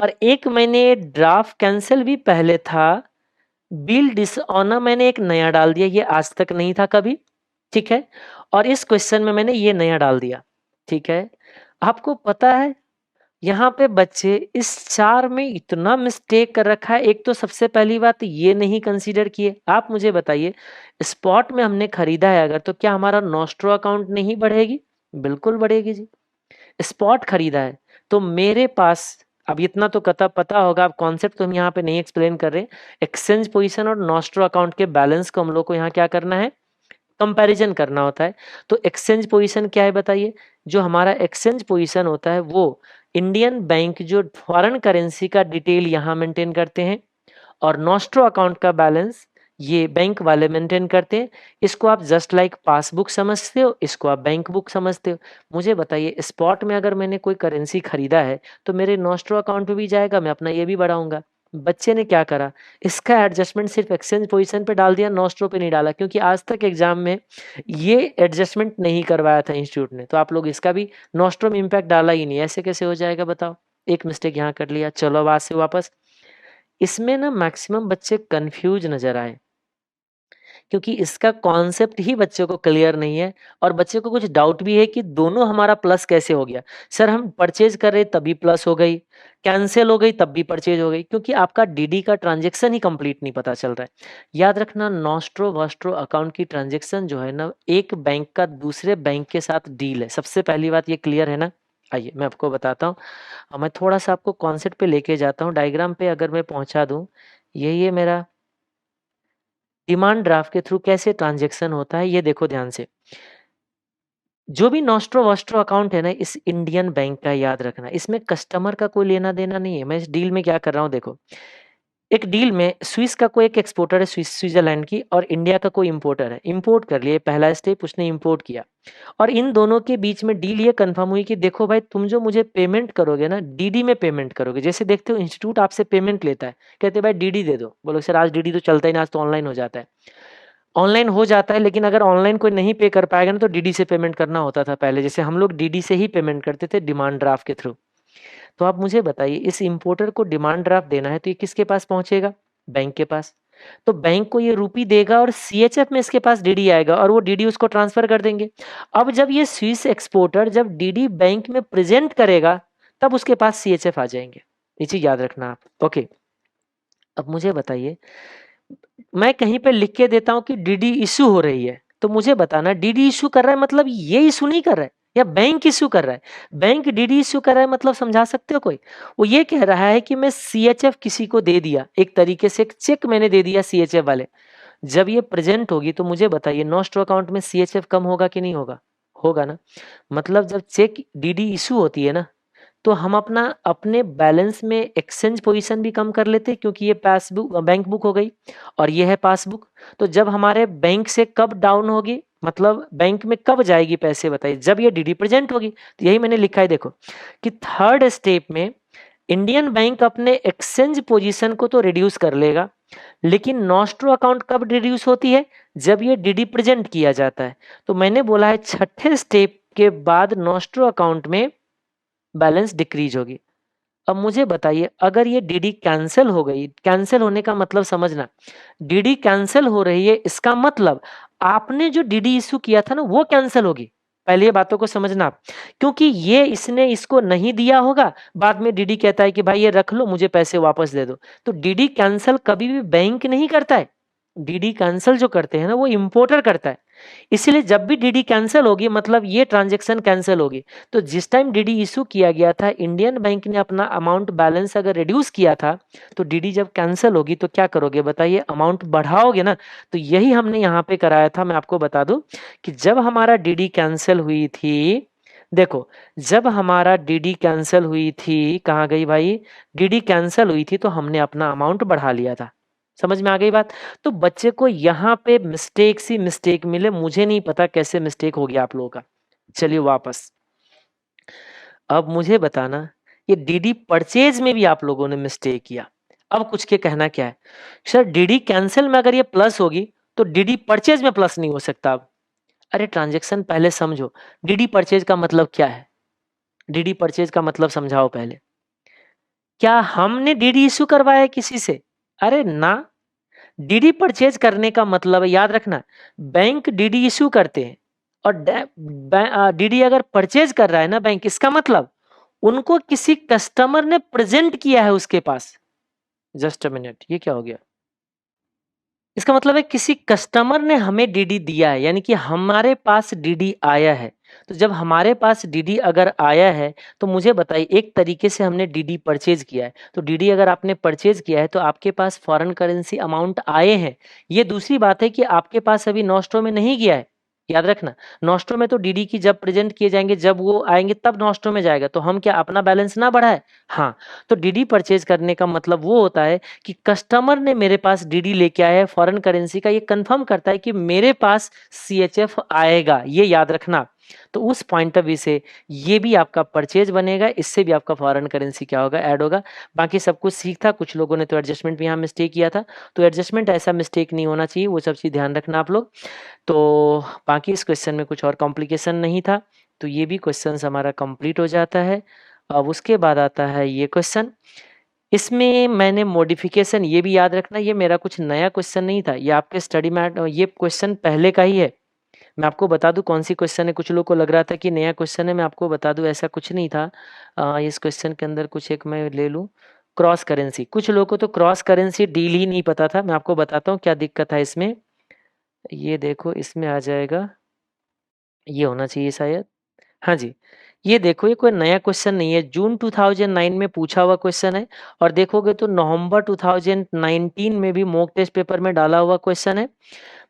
और एक मैंने ड्राफ्ट कैंसिल भी पहले था, बिल डिसऑनर मैंने एक नया डाल दिया, ये आज तक नहीं था कभी, ठीक है। और इस क्वेश्चन में मैंने ये नया डाल दिया, ठीक है। आपको पता है यहाँ पे बच्चे इस 4 में इतना मिस्टेक कर रखा है। एक तो सबसे पहली बात ये नहीं कंसीडर किए, आप मुझे बताइए स्पॉट में हमने खरीदा है अगर, तो क्या हमारा नॉस्ट्रो अकाउंट नहीं बढ़ेगी, बिल्कुल बढ़ेगी जी। स्पॉट खरीदा है तो मेरे पास अब इतना तो कता पता होगा, अब कॉन्सेप्ट तो हम यहाँ पे नहीं एक्सप्लेन कर रहे। एक्सचेंज पोजीशन और नॉस्ट्रो अकाउंट के बैलेंस को हम लोग को यहाँ क्या करना है, कंपैरिजन करना होता है। तो एक्सचेंज पोजीशन क्या है बताइए। जो हमारा एक्सचेंज पोजीशन होता है वो इंडियन बैंक जो फॉरेन करेंसी का डिटेल यहाँ मेंटेन करते हैं, और नॉस्ट्रो अकाउंट का बैलेंस ये बैंक वाले मेंटेन करते हैं। इसको आप जस्ट लाइक पासबुक समझते हो, इसको आप बैंक बुक समझते हो। मुझे बताइए स्पॉट में अगर मैंने कोई करेंसी खरीदा है तो मेरे नॉस्ट्रो अकाउंट पे भी जाएगा, मैं अपना ये भी बढ़ाऊंगा। बच्चे ने क्या करा, इसका एडजस्टमेंट सिर्फ एक्सचेंज पोजीशन पे डाल दिया, नॉस्ट्रो पे नहीं डाला, क्योंकि आज तक एग्जाम में ये एडजस्टमेंट नहीं करवाया था इंस्टीट्यूट ने। तो आप लोग इसका भी नॉस्ट्रो में इम्पैक्ट डाला ही नहीं, ऐसे कैसे हो जाएगा बताओ। एक मिस्टेक यहाँ कर लिया। चलो अब आज से वापस, इसमें ना मैक्सिमम बच्चे कंफ्यूज नजर आए, क्योंकि इसका कॉन्सेप्ट ही बच्चों को क्लियर नहीं है, और बच्चे को कुछ डाउट भी है कि दोनों हमारा प्लस कैसे हो गया। सर हम परचेज कर रहे तभी प्लस हो गई, कैंसिल हो गई तब भी परचेज हो गई, क्योंकि आपका डीडी का ट्रांजेक्शन ही कंप्लीट नहीं पता चल रहा है। याद रखना, नॉस्ट्रो वॉस्ट्रो अकाउंट की ट्रांजेक्शन जो है ना, एक बैंक का दूसरे बैंक के साथ डील है। सबसे पहली बात ये क्लियर है ना। आइए मैं आपको बताता हूँ, मैं थोड़ा सा आपको कॉन्सेप्ट पे लेके जाता हूँ, डायग्राम पे अगर मैं पहुंचा दूं। ये मेरा डिमांड ड्राफ्ट के थ्रू कैसे ट्रांजैक्शन होता है, ये देखो ध्यान से। जो भी नॉस्ट्रो वॉस्ट्रो अकाउंट है ना, इस इंडियन बैंक का, याद रखना इसमें कस्टमर का कोई लेना देना नहीं है। मैं इस डील में क्या कर रहा हूँ देखो, एक डील में स्विस का कोई एक एक्सपोर्टर है, स्विट्जरलैंड की, और इंडिया का कोई इंपोर्टर है। इंपोर्ट कर लिए, पहला स्टेप उसने इंपोर्ट किया, और इन दोनों के बीच में डील ये कंफर्म हुई कि देखो भाई, तुम जो मुझे पेमेंट करोगे ना, डीडी में पेमेंट करोगे। जैसे देखते हो इंस्टीट्यूट आपसे पेमेंट लेता है, कहते हैं भाई डीडी दे दो, बोलो सर आज डीडी तो चलता ही ना, आज तो ऑनलाइन हो जाता है। ऑनलाइन हो जाता है, लेकिन अगर ऑनलाइन कोई नहीं पे कर पाएगा ना, तो डीडी से पेमेंट करना होता था पहले। जैसे हम लोग डीडी से ही पेमेंट करते थे, डिमांड ड्राफ्ट के थ्रू। तो आप मुझे बताइए, इस इंपोर्टर को डिमांड ड्राफ्ट देना है तो ये किसके पास पहुंचेगा, बैंक के पास। तो बैंक को ये रूपी देगा, और सीएचएफ में इसके पास डीडी आएगा, और वो डीडी उसको ट्रांसफर कर देंगे। अब जब ये स्विस एक्सपोर्टर जब डीडी बैंक में प्रेजेंट करेगा, तब उसके पास सीएचएफ आ जाएंगे। ये चीज याद रखना आप। ओके, अब मुझे बताइए, मैं कहीं पे लिख के देता हूं कि डीडी इशू हो रही है, तो मुझे बताना डीडी इशू कर रहा है मतलब ये इशू नहीं कर रहा है, या बैंक इशू कर रहा है। बैंक डीडी इशू कर रहा है मतलब समझा सकते हो कोई। वो ये कह रहा है कि मैं सीएचएफ किसी को दे दिया, एक तरीके से एक चेक मैंने दे दिया सीएचएफ वाले। जब ये प्रेजेंट होगी तो मुझे बताइए नॉस्ट्रो अकाउंट में सीएचएफ कम होगा कि नहीं होगा, होगा ना। मतलब जब चेक डीडी इशू होती है ना, तो हम अपना अपने बैलेंस में एक्सचेंज पोजीशन भी कम कर लेते, क्योंकि ये पासबुक बैंक बुक हो गई और ये है पासबुक। तो जब हमारे बैंक से कब डाउन होगी, मतलब बैंक में कब जाएगी पैसे बताइए, जब ये डीडी प्रेजेंट होगी। तो यही मैंने लिखा है देखो, कि थर्ड स्टेप में इंडियन बैंक अपने एक्सचेंज पोजीशन को तो रिड्यूस कर लेगा, लेकिन नॉस्ट्रो अकाउंट कब रिड्यूस होती है, जब ये डीडी प्रेजेंट किया जाता है। तो मैंने बोला है छठे स्टेप के बाद नॉस्ट्रो अकाउंट में बैलेंस डिक्रीज होगी। अब मुझे बताइए, अगर ये डीडी कैंसिल हो गई, कैंसिल होने का मतलब समझना, डीडी कैंसिल हो रही है, इसका मतलब आपने जो डीडी इशू किया था ना, वो कैंसिल होगी। पहले ये बातों को समझना आप, क्योंकि ये इसने इसको नहीं दिया होगा, बाद में डीडी कहता है कि भाई ये रख लो, मुझे पैसे वापस दे दो। तो डीडी कैंसिल कभी भी बैंक नहीं करता है, डीडी कैंसिल जो करते हैं ना, वो इंपोर्टर करता है। इसलिए जब भी डीडी कैंसिल होगी, मतलब ये ट्रांजैक्शन कैंसिल होगी। तो जिस टाइम डीडी इशू किया गया था, इंडियन बैंक ने अपना अमाउंट बैलेंस अगर रिड्यूस किया था, तो डीडी जब कैंसिल होगी तो क्या करोगे बताइए, अमाउंट बढ़ाओगे ना। तो यही हमने यहाँ पे कराया था। मैं आपको बता दूं कि जब हमारा डीडी कैंसिल हुई थी, देखो जब हमारा डीडी कैंसिल हुई थी, कहाँ गई भाई, डीडी कैंसिल हुई थी तो हमने अपना अमाउंट बढ़ा लिया था। समझ में आ गई बात। तो बच्चे को यहाँ पे मिस्टेक सी मिस्टेक मिले, मुझे नहीं पता कैसे मिस्टेक हो गया आप लोगों का। चलिए वापस, अब मुझे बताना, ये डीडी परचेज में भी आप लोगों ने मिस्टेक किया। अब कुछ के कहना क्या है, सर डीडी कैंसिल में अगर ये प्लस होगी तो डीडी परचेज में प्लस नहीं हो सकता। अब अरे ट्रांजेक्शन पहले समझो, डीडी परचेज का मतलब क्या है, डीडी परचेज का मतलब समझाओ पहले। क्या हमने डीडी इशू करवाया है किसी से, अरे ना। डीडी परचेज करने का मतलब है, याद रखना, बैंक डीडी इशू करते हैं, और डीडी अगर परचेज कर रहा है ना बैंक, इसका मतलब उनको किसी कस्टमर ने प्रेजेंट किया है उसके पास। जस्ट अ मिनट, ये क्या हो गया, इसका मतलब है किसी कस्टमर ने हमें डीडी दिया है, यानी कि हमारे पास डीडी आया है। तो जब हमारे पास डीडी अगर आया है तो मुझे बताइए, एक तरीके से हमने डीडी परचेज किया है, तो डीडी अगर आपने परचेज किया है तो आपके पास फॉरेन करेंसी अमाउंट आए हैं। ये दूसरी बात है कि आपके पास अभी नॉस्ट्रो में नहीं गया है, याद रखना। नॉस्ट्रो में तो डीडी की जब प्रेजेंट किए जाएंगे, जब वो आएंगे तब नॉस्ट्रो में जाएगा, तो हम क्या अपना बैलेंस ना बढ़ाए? हाँ, तो डीडी परचेज करने का मतलब वो होता है कि कस्टमर ने मेरे पास डीडी लेके आया है फॉरेन करेंसी का, ये कंफर्म करता है कि मेरे पास सीएचएफ आएगा, ये याद रखना। तो उस पॉइंट ऑफ व्यू से ये भी आपका परचेज बनेगा, इससे भी आपका फॉरेन करेंसी क्या होगा, ऐड होगा। बाकी सब कुछ सीख था, कुछ लोगों ने तो एडजस्टमेंट भी यहाँ मिस्टेक किया था, तो एडजस्टमेंट ऐसा मिस्टेक नहीं होना चाहिए, वो सब चीज़ ध्यान रखना आप लोग। तो बाकी इस क्वेश्चन में कुछ और कॉम्प्लिकेशन नहीं था, तो ये भी क्वेश्चन हमारा कंप्लीट हो जाता है। अब उसके बाद आता है ये क्वेश्चन, इसमें मैंने मॉडिफिकेशन, ये भी याद रखना, ये मेरा कुछ नया क्वेश्चन नहीं था, ये आपके स्टडी मैट, ये क्वेश्चन पहले का ही है। मैं आपको बता दूं कौन सी क्वेश्चन है, कुछ लोगों को लग रहा था कि नया क्वेश्चन है, मैं आपको बता दूं ऐसा कुछ नहीं था। इस क्वेश्चन के अंदर कुछ एक मैं ले लूं, क्रॉस करेंसी। कुछ लोगों को तो क्रॉस करेंसी डील ही नहीं पता था, मैं आपको बताता हूँ क्या दिक्कत है इसमें। ये देखो इसमें आ जाएगा, ये होना चाहिए शायद, हाँ जी। ये देखो ये कोई नया क्वेश्चन नहीं है, जून 2009 में पूछा हुआ क्वेश्चन है, और देखोगे तो नवंबर 2019 में भी मॉक टेस्ट पेपर में डाला हुआ क्वेश्चन है।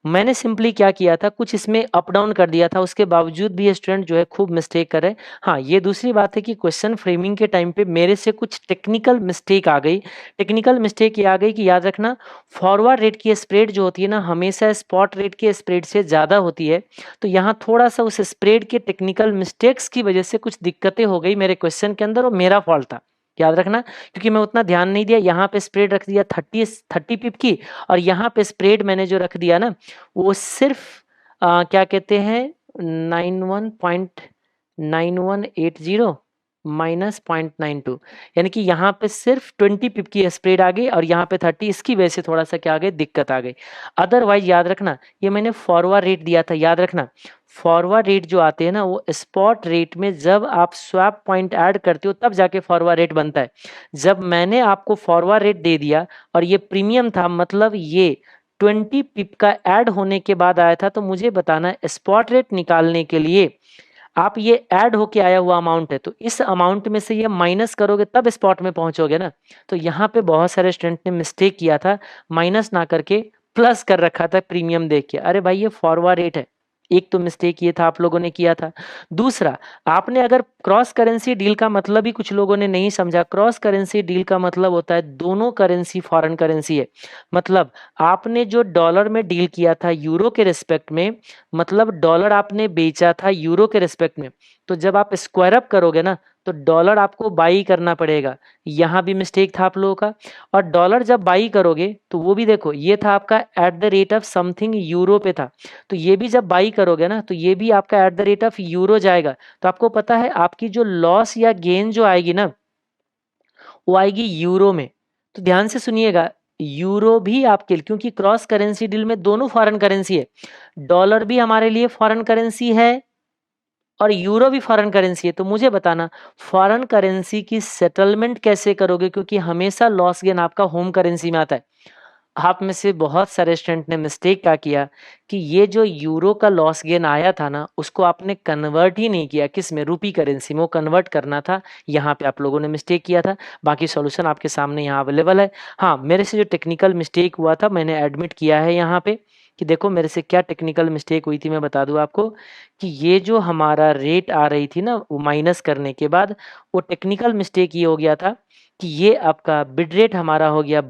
मैंने सिंपली क्या किया था, कुछ इसमें अप डाउन कर दिया था, उसके बावजूद भी स्टूडेंट जो है खूब मिस्टेक कर रहे हैं। हाँ, ये दूसरी बात है कि क्वेश्चन फ्रेमिंग के टाइम पे मेरे से कुछ टेक्निकल मिस्टेक आ गई। टेक्निकल मिस्टेक ये आ गई कि याद रखना, फॉरवर्ड रेट की स्प्रेड जो होती है ना, हमेशा स्पॉट रेट के स्प्रेड से ज़्यादा होती है। तो यहाँ थोड़ा सा उस स्प्रेड के टेक्निकल मिस्टेक्स की वजह से कुछ दिक्कतें हो गई मेरे क्वेश्चन के अंदर, और मेरा फॉल्ट था, याद रखना, क्योंकि मैं उतना ध्यान नहीं दिया। यहाँ पे स्प्रेड रख दिया 30 पिप की, और यहाँ पे स्प्रेड मैंने जो रख दिया ना, वो सिर्फ क्या कहते हैं 91.9180 -0.92, यानी कि यहाँ पे सिर्फ 20 पिप की स्प्रेड आ गई, और यहाँ पे 30, इसकी वजह से थोड़ा सा क्या आ गई, दिक्कत आ गई। अदरवाइज याद रखना, ये मैंने फॉरवर्ड रेट दिया था, याद रखना। फॉरवर्ड रेट जो आते हैं ना, वो स्पॉट रेट में जब आप स्वैप पॉइंट ऐड करते हो तब जाके फॉरवर्ड रेट बनता है। जब मैंने आपको फॉरवर्ड रेट दे दिया और ये प्रीमियम था, मतलब ये 20 पिप का ऐड होने के बाद आया था, तो मुझे बताना स्पॉट रेट निकालने के लिए आप ये ऐड होके आया हुआ अमाउंट है, तो इस अमाउंट में से ये माइनस करोगे तब स्पॉट में पहुंचोगे ना। तो यहाँ पे बहुत सारे स्टूडेंट ने मिस्टेक किया था, माइनस ना करके प्लस कर रखा था प्रीमियम देख के। अरे भाई ये फॉरवर्ड रेट है, एक तो मिस्टेक ये था आप लोगों ने किया था। दूसरा, आपने अगर क्रॉस करेंसी डील का मतलब ही कुछ लोगों ने नहीं समझा। क्रॉस करेंसी डील का मतलब होता है दोनों करेंसी फॉरेन करेंसी है, मतलब आपने जो डॉलर में डील किया था यूरो के रिस्पेक्ट में, मतलब डॉलर आपने बेचा था यूरो के रिस्पेक्ट में, तो जब आप स्क्वायर अप करोगे ना, तो डॉलर आपको बाई करना पड़ेगा। यहाँ भी मिस्टेक था आप लोगों का। और डॉलर जब बाई करोगे तो वो भी देखो, ये था आपका at the rate of something euro पे था, तो ये भी जब बाई करोगे ना, तो ये भी आपका at the rate of euro जाएगा। तो आपको पता है आपकी जो लॉस या गेन जो आएगी ना, वो आएगी यूरो में। तो ध्यान से सुनिएगा, यूरो भी आपके, क्योंकि क्रॉस करेंसी डील में दोनों फॉरेन करेंसी है, डॉलर भी हमारे लिए फॉरेन करेंसी है और यूरो भी फॉरेन करेंसी है। तो मुझे बताना फॉरेन करेंसी की सेटलमेंट कैसे करोगे, क्योंकि हमेशा लॉस गेन आपका होम करेंसी में आता है। आप में से बहुत सारे स्टूडेंट ने मिस्टेक क्या किया कि ये जो यूरो का लॉस गेन आया था ना, उसको आपने कन्वर्ट ही नहीं किया, किस में, रूपी करेंसी में, वो कन्वर्ट करना था। यहाँ पे आप लोगों ने मिस्टेक किया था। बाकी सॉल्यूशन आपके सामने यहाँ अवेलेबल है। हाँ, मेरे से जो टेक्निकल मिस्टेक हुआ था मैंने एडमिट किया है यहाँ पे, कि देखो मेरे से क्या टेक्निकल मिस्टेक हुई थी। मैं बता दूं आपको कि ये जो हमारा रेट आ रही थी ना, वो माइनस करने के बाद वो टेक्निकल मिस्टेक ये हो गया था कि ये आपका बिड रेट हमारा हो गया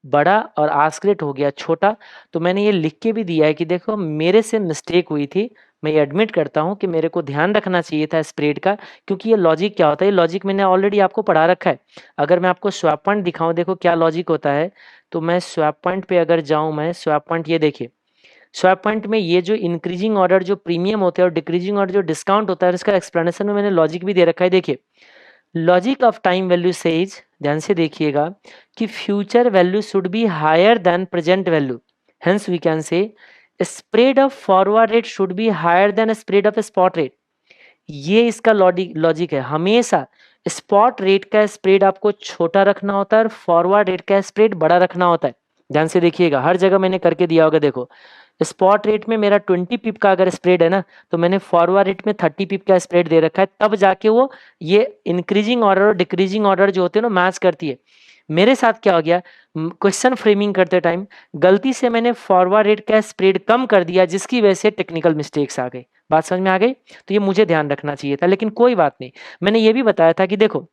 बड़ा और आस्क रेट हो गया छोटा। तो मैंने ये लिख के भी दिया है कि देखो मेरे से मिस्टेक हुई थी, मैं ये एडमिट करता हूँ कि मेरे को ध्यान रखना चाहिए था स्प्रेड का, क्योंकि ये लॉजिक क्या होता है, ये लॉजिक मैंने ऑलरेडी आपको पढ़ा रखा है। अगर मैं आपको स्वैप पॉइंट दिखाऊं, देखो क्या लॉजिक होता है, तो मैं स्वैप पॉइंट पे अगर जाऊं, मैं स्वैप पॉइंट ये देखिए, स्वैप पॉइंट में ये जो इंक्रीजिंग ऑर्डर जो प्रीमियम होते हैं और डिक्रीजिंग ऑर्डर जो डिस्काउंट होता है, इसका एक्सप्लेनेशन में मैंने लॉजिक भी दे रखा है। देखिए, logic of time value says, ध्यान से देखिएगा, कि future value should be higher than present value, hence we can say spread of forward rate should be higher than spread of spot rate. ये इसका लॉजिक है, हमेशा स्पॉट रेट का स्प्रेड आपको छोटा रखना होता है और फॉरवर्ड रेट का स्प्रेड बड़ा रखना होता है। ध्यान से देखिएगा, हर जगह मैंने करके दिया होगा, देखो स्पॉट रेट में मेरा 20 पिप का अगर स्प्रेड है ना, तो मैंने फॉरवर्ड रेट में 30 पिप का स्प्रेड दे रखा है, तब जाके वो ये इंक्रीजिंग ऑर्डर और डिक्रीजिंग ऑर्डर जो होते हैं ना मैच करती है। मेरे साथ क्या हो गया, क्वेश्चन फ्रेमिंग करते टाइम गलती से मैंने फॉरवर्ड रेट का स्प्रेड कम कर दिया, जिसकी वजह से टेक्निकल मिस्टेक्स आ गई। बात समझ में आ गई? तो ये मुझे ध्यान रखना चाहिए था, लेकिन कोई बात नहीं। मैंने ये भी बताया था कि देखो,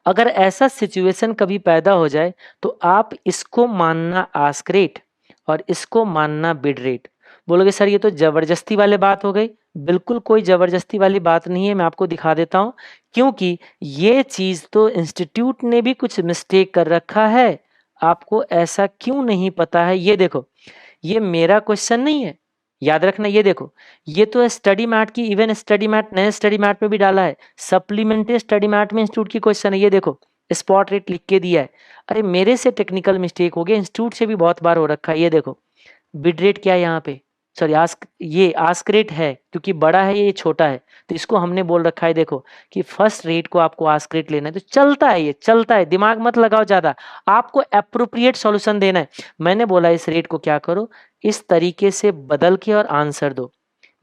अगर ऐसा सिचुएशन कभी पैदा हो जाए तो आप इसको मानना आस्क रेट और इसको मानना बिड रेट। बोलोगे सर ये तो जबरदस्ती वाली बात हो गई। बिल्कुल कोई जबरदस्ती वाली बात नहीं है, मैं आपको दिखा देता हूं। क्योंकि ये चीज तो इंस्टीट्यूट ने भी कुछ मिस्टेक कर रखा है, आपको ऐसा क्यों नहीं पता है? ये देखो, ये मेरा क्वेश्चन नहीं है, याद रखना। ये देखो, ये तो स्टडी मैट की, इवन स्टडी मैट नए स्टडी मैट में भी डाला है, सप्लीमेंट्री स्टडी मैट में इंस्टीट्यूट की क्वेश्चन है। ये देखो, स्पॉट रेट लिख के दिया है। अरे मेरे से टेक्निकल मिस्टेक हो गया, इंस्टीट्यूट से भी बहुत बार हो रखा है। ये देखो, बिड रेट क्या है यहाँ पे, सॉरी आस्क, ये आस्क रेट है, क्योंकि बड़ा है ये छोटा है, तो इसको हमने बोल रखा है देखो कि फर्स्ट रेट को आपको आस्क रेट लेना है। तो चलता है, ये चलता है, दिमाग मत लगाओ ज्यादा, आपको अप्रोप्रिएट सॉल्यूशन देना है। मैंने बोला इस रेट को क्या करो, इस तरीके से बदल के और आंसर दो।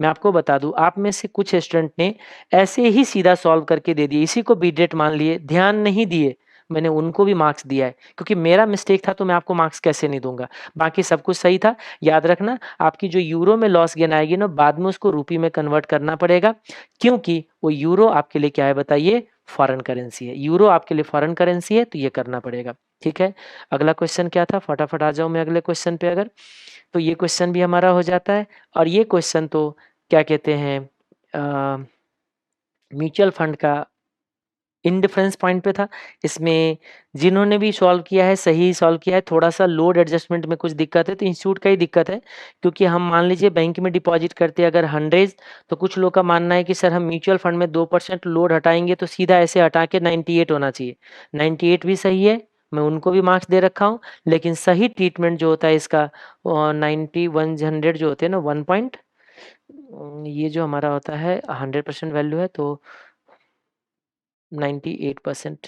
मैं आपको बता दूं, आप में से कुछ स्टूडेंट ने ऐसे ही सीधा सॉल्व करके दे दिए, इसी को बिड रेट मान लिए, ध्यान नहीं दिए। मैंने उनको भी मार्क्स दिया है, क्योंकि मेरा मिस्टेक था तो मैं आपको मार्क्स कैसे नहीं दूंगा। बाकी सब कुछ सही था। याद रखना, आपकी जो यूरो में लॉस गेन आएगी ना, बाद में उसको रुपये में कन्वर्ट करना पड़ेगा, क्योंकि वो यूरो आपके लिए क्या है बताइए, फॉरेन करेंसी है। यूरो आपके लिए फॉरेन करेंसी है, तो ये करना पड़ेगा। ठीक है, अगला क्वेश्चन क्या था, फटाफट आ जाऊं मैं अगले क्वेश्चन पे। अगर तो ये क्वेश्चन भी हमारा हो जाता है। और ये क्वेश्चन तो क्या कहते हैं, म्यूचुअल फंड का इंडिफरेंस पॉइंट पे था। इसमें जिन्होंने भी सॉल्व किया है सही सॉल्व किया है, थोड़ा सा लोड एडजस्टमेंट में कुछ दिक्कत है तो इंस्टीट्यूट का ही दिक्कत है। क्योंकि हम मान लीजिए बैंक में डिपॉजिट करते हैं अगर 100, तो कुछ लोग का मानना है कि सर हम म्यूचुअल फंड में 2% लोड हटाएंगे तो सीधा ऐसे हटा के 98 होना चाहिए। 98 भी सही है, मैं उनको भी मार्क्स दे रखा हूँ। लेकिन सही ट्रीटमेंट जो होता है इसका 90 100 जो होते हैं ना 1 पॉइंट, ये जो हमारा होता है 100% वैल्यू है, तो 98%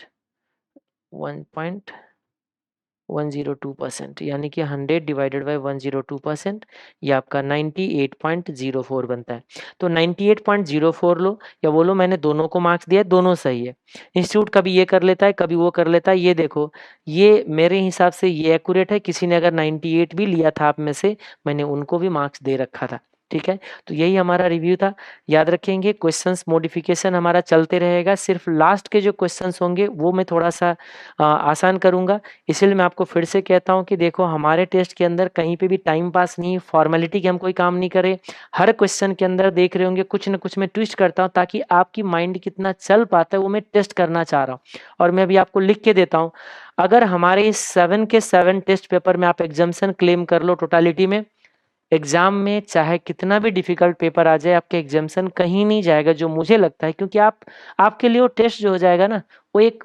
1.102%, यानी कि 100 डिवाइडेड बाय 102%, ये आपका 98.04 बनता है। तो 98.04 लो या बोलो मैंने दोनों को मार्क्स दिया, दोनों सही है। इंस्टीट्यूट कभी ये कर लेता है कभी वो कर लेता है। ये देखो, ये मेरे हिसाब से ये एक्यूरेट है। किसी ने अगर 98 भी लिया था आप में से, मैंने उनको भी मार्क्स दे रखा था। ठीक है, तो यही हमारा रिव्यू था। याद रखेंगे क्वेश्चंस मॉडिफिकेशन हमारा चलते रहेगा, सिर्फ लास्ट के जो क्वेश्चंस होंगे वो मैं थोड़ा सा आसान करूंगा। इसलिए मैं आपको फिर से कहता हूं कि देखो, हमारे टेस्ट के अंदर कहीं पे भी टाइम पास नहीं, फॉर्मेलिटी के हम कोई काम नहीं करें। हर क्वेश्चन के अंदर देख रहे होंगे कुछ ना कुछ मैं ट्विस्ट करता हूं, ताकि आपकी माइंड कितना चल पाता है वो मैं टेस्ट करना चाह रहा हूं। और मैं अभी आपको लिख के देता हूं, अगर हमारे इस 7 के 7 टेस्ट पेपर में आप एग्जामेशन क्लेम कर लो टोटालिटी में, एग्जाम में चाहे कितना भी डिफिकल्ट पेपर आ जाए, आपके एग्जामेशन कहीं नहीं जाएगा, जो मुझे लगता है। क्योंकि आप, आपके लिए वो टेस्ट जो हो जाएगा ना, वो एक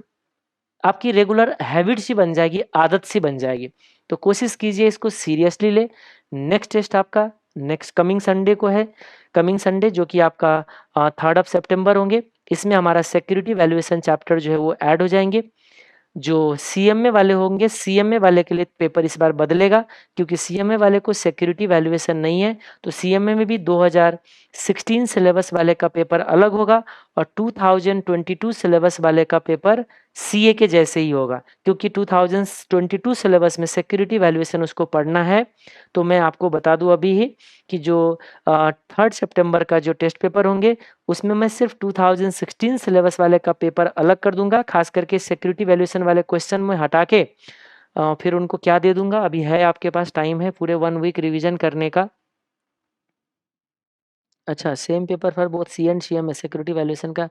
आपकी रेगुलर हैबिट सी बन जाएगी, आदत सी बन जाएगी। तो कोशिश कीजिए इसको सीरियसली ले। नेक्स्ट टेस्ट आपका नेक्स्ट कमिंग संडे को है, कमिंग संडे जो कि आपका 3 सितंबर होंगे। इसमें हमारा सिक्योरिटी वैल्यूएशन चैप्टर जो है वो ऐड हो जाएंगे। जो सीएमए वाले होंगे, सीएमए वाले के लिए पेपर इस बार बदलेगा, क्योंकि सीएमए वाले को सिक्योरिटी वैल्यूएशन नहीं है। तो सीएमए में भी 2016 सिलेबस वाले का पेपर अलग होगा और 2022 सिलेबस वाले का पेपर सीए के जैसे ही होगा, क्योंकि 2022 सिलेबस में सिक्योरिटी वैल्यूएशन उसको पढ़ना है। तो मैं आपको बता दूं अभी ही कि जो 3 सितंबर का जो टेस्ट पेपर होंगे, उसमें मैं सिर्फ 2016 सिलेबस वाले का पेपर अलग कर दूंगा, खास करके सिक्योरिटी वैल्यूएशन वाले क्वेश्चन में हटा के फिर उनको क्या दे दूंगा। अभी है आपके पास टाइम है पूरे 1 वीक रिवीजन करने का। अच्छा, same paper for both C and CM है सिक्योरिटी वैल्यूएशन का।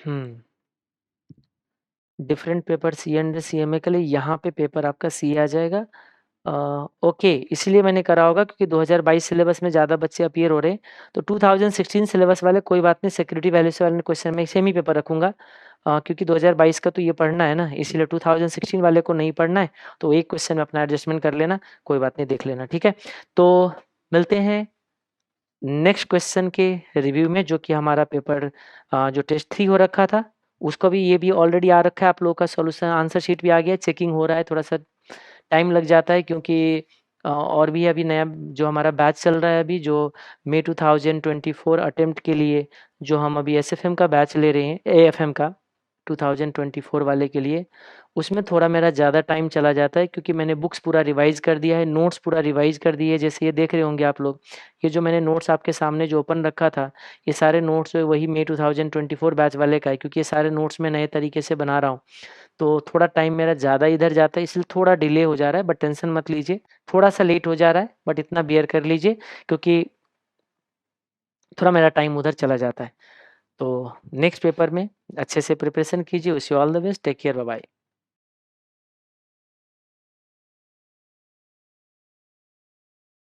हम्म, different paper C and CMA के लिए यहाँ पे पेपर आपका सी आ जाएगा। ओके, इसलिए मैंने करा होगा क्योंकि 2022 सिलेबस में ज़्यादा बच्चे अपीयर हो रहे हैं। तो 2016 सिलेबस वाले कोई बात नहीं, सिक्योरिटी वैल्यूएशन वाले क्वेश्चन में सेम ही पेपर रखूंगा। क्योंकि 2022 का तो ये पढ़ना है ना, इसीलिए 2016 वाले को नहीं पढ़ना है। तो एक क्वेश्चन में अपना एडजस्टमेंट कर लेना, कोई बात नहीं, देख लेना। ठीक है, तो मिलते हैं नेक्स्ट क्वेश्चन के रिव्यू में, जो कि हमारा पेपर जो टेस्ट 3 हो रखा था उसको भी, ये भी ऑलरेडी आ रखा है आप लोगों का सॉल्यूशन, आंसर शीट भी आ गया है, चेकिंग हो रहा है, थोड़ा सा टाइम लग जाता है क्योंकि और भी अभी नया जो हमारा बैच चल रहा है अभी, जो मई 2024 अटेम्प्ट के लिए जो हम अभी एसएफएम का बैच ले रहे हैं, एएफएम का 2024 वाले के लिए, उसमें थोड़ा मेरा ज़्यादा टाइम चला जाता है क्योंकि मैंने बुक्स पूरा रिवाइज़ कर दिया है, नोट्स पूरा रिवाइज़ कर दिए, जैसे ये देख रहे होंगे आप लोग। ये जो मैंने नोट्स आपके सामने जो ओपन रखा था, ये सारे नोट्स वही मई 2024 बैच वाले का है, क्योंकि ये सारे नोट्स मैं नए तरीके से बना रहा हूँ। तो थोड़ा टाइम मेरा ज़्यादा इधर जाता है, इसलिए थोड़ा डिले हो जा रहा है, बट टेंशन मत लीजिए। थोड़ा-सा लेट हो जा रहा है, बट इतना बियर कर लीजिए, क्योंकि थोड़ा मेरा टाइम उधर चला जाता है। तो नेक्स्ट पेपर में अच्छे से प्रिपरेशन कीजिए। Wish you all the best. Take care. Bye bye.